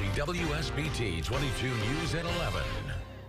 watching WSBT-22 News at 11.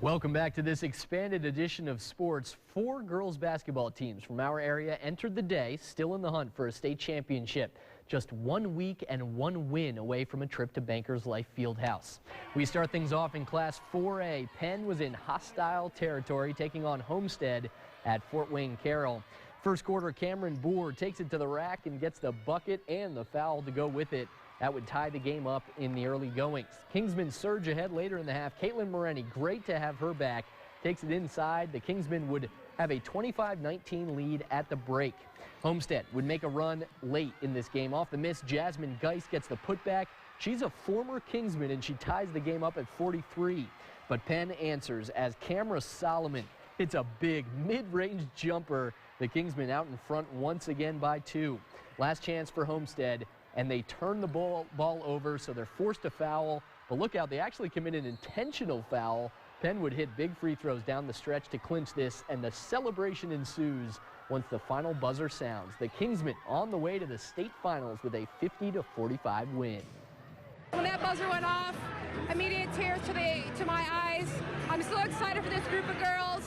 Welcome back to this expanded edition of sports. 4 girls basketball teams from our area entered the day still in the hunt for a state championship. Just 1 week and 1 win away from a trip to Bankers Life Fieldhouse. We start things off in Class 4A. Penn was in hostile territory, taking on Homestead at Fort Wayne Carroll. First quarter, Cameron Boer takes it to the rack and gets the bucket and the foul to go with it. That would tie the game up in the early goings. Kingsmen surge ahead later in the half. Caitlin Moreni, great to have her back, takes it inside. The Kingsmen would have a 25-19 lead at the break. Homestead would make a run late in this game. Off the miss, Jasmine Geist gets the putback. She's a former Kingsman, and she ties the game up at 43. But Penn answers as Camera Solomon hits a big mid-range jumper. The Kingsmen out in front once again by 2. Last chance for Homestead, and they turn the ball over, so they're forced to foul. But look out, they actually commit an intentional foul. Penn would hit big free throws down the stretch to clinch this, and the celebration ensues once the final buzzer sounds. The Kingsmen on the way to the state finals with a 50-45 win. When that buzzer went off, immediate tears to my eyes. I'm so excited for this group of girls.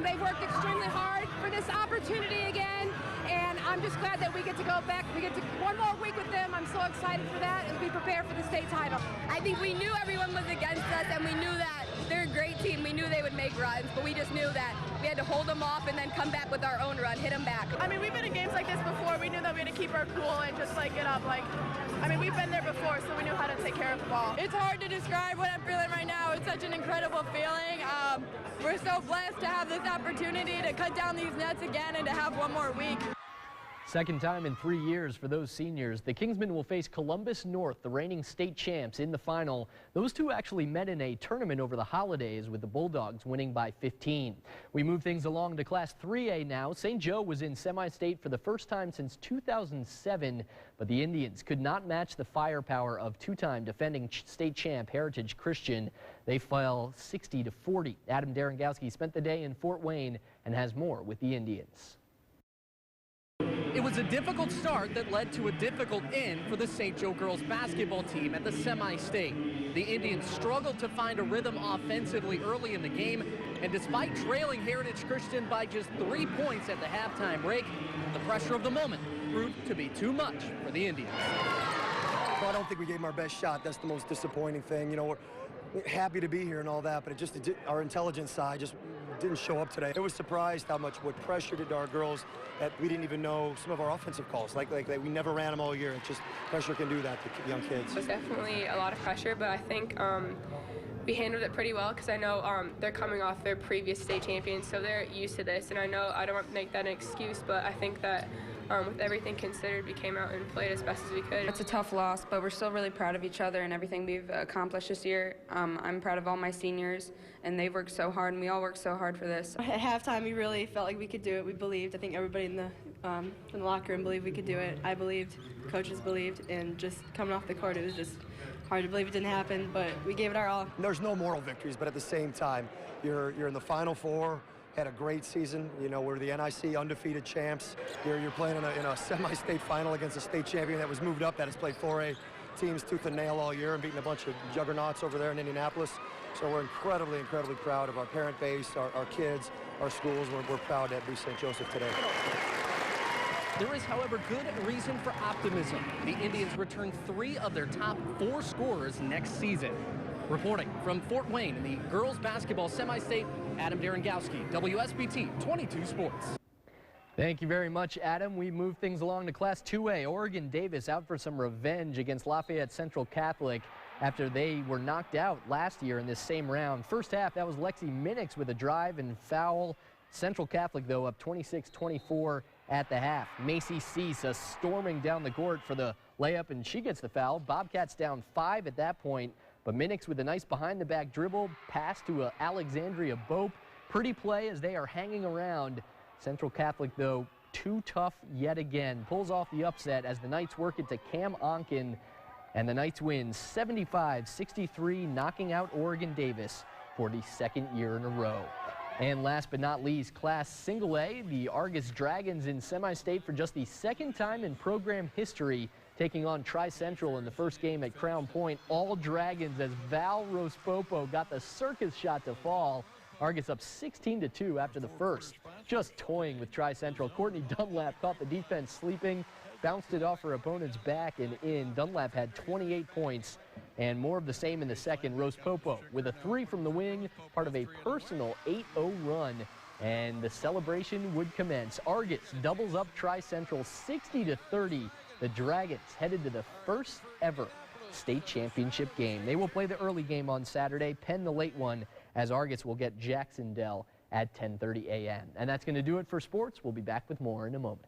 They've worked extremely hard for this opportunity again, and I'm just glad that we get to go back. We get to 1 more week with them. I'm so excited for that and be prepared for the state title. I think we knew everyone was against us, and we knew that they're a great team. We knew they would make runs, but we just knew that we had to hold them off and then come back with our own run, hit them back. I mean, we've been in games like this before. We knew that we had to keep our cool and just get up. I mean, we've been there before, so we knew how to take care of the ball. It's hard to describe what I'm feeling right now. It's such an incredible feeling. We're so blessed to have this opportunity to cut down these nets again and to have 1 more week. Second time in 3 years for those seniors. The Kingsmen will face Columbus North, the reigning state champs, in the final. Those two actually met in a tournament over the holidays, with the Bulldogs winning by 15. We move things along to Class 3A now. St. Joe was in semi-state for the first time since 2007, but the Indians could not match the firepower of 2-time defending state champ Heritage Christian. They fell 60-40. Adam Darengowski spent the day in Fort Wayne and has more with the Indians. It was a difficult start that led to a difficult end for the St. Joe girls basketball team at the semi-state. The Indians struggled to find a rhythm offensively early in the game, and despite trailing Heritage Christian by just 3 points at the halftime break, the pressure of the moment proved to be too much for the Indians. Well, I don't think we gave them our best shot. That's the most disappointing thing. You know, we're happy to be here and all that, but our intelligence side just didn't show up today. I was surprised how much what pressure did to our girls that we didn't even know some of our offensive calls. Like we never ran them all year. It's just pressure can do that to young kids. It was definitely a lot of pressure, but I think we handled it pretty well because I know they're coming off their previous state champions, so they're used to this, and I know I don't want to make that an excuse, but I think that with everything considered, we came out and played as best as we could. It's a tough loss, but we're still really proud of each other and everything we've accomplished this year. I'm proud of all my seniors, and they've worked so hard, and we all worked so hard for this. At halftime, we really felt like we could do it. We believed. I think everybody in the locker room believed we could do it. I believed, coaches believed, and just coming off the court, it was just hard to believe it didn't happen, but we gave it our all. There's no moral victories, but at the same time, you're in the Final Four. Had a great season. You know, we're the NIC undefeated champs. You're playing in a semi-state final against a state champion that was moved up, that has played 4A teams tooth and nail all year and beaten a bunch of juggernauts over there in Indianapolis. So we're incredibly, incredibly proud of our parent base, our kids, our schools. We're proud to be St. Joseph today. There is, however, good reason for optimism. The Indians return 3 of their top 4 scorers next season. Reporting from Fort Wayne in the girls basketball semi-state, Adam Darengowski, WSBT 22 Sports. Thank you very much, Adam. We move things along to Class 2A. Oregon Davis out for some revenge against Lafayette Central Catholic after they were knocked out last year in this same round. First half, that was Lexi Minix with a drive and foul. Central Catholic, though, up 26-24 at the half. Macy Cease storming down the court for the layup, and she gets the foul. Bobcats down 5 at that point. But Minix with a nice behind-the-back dribble, pass to Alexandria Bope. Pretty play as they are hanging around. Central Catholic, though, too tough yet again. Pulls off the upset as the Knights work it to Cam Onken. And the Knights win 75-63, knocking out Oregon Davis for the 2nd year in a row. And last but not least, Class Single A, the Argos Dragons in semi-state for just the 2nd time in program history taking on Tri-Central in the first game at Crown Point. All Dragons as Val Rospopo got the circus shot to fall. Argos up 16-2 after the first. Just toying with Tri-Central. Courtney Dunlap caught the defense sleeping, bounced it off her opponent's back and in. Dunlap had 28 points and more of the same in the second. Rospopo with a 3 from the wing, part of a personal 8-0 run, and the celebration would commence. Argos doubles up Tri-Central 60-30. The Dragons headed to the first ever state championship game. They will play the early game on Saturday, Penn the late one, as Argos will get Jacksonville at 10:30 a.m. And that's going to do it for sports. We'll be back with more in a moment.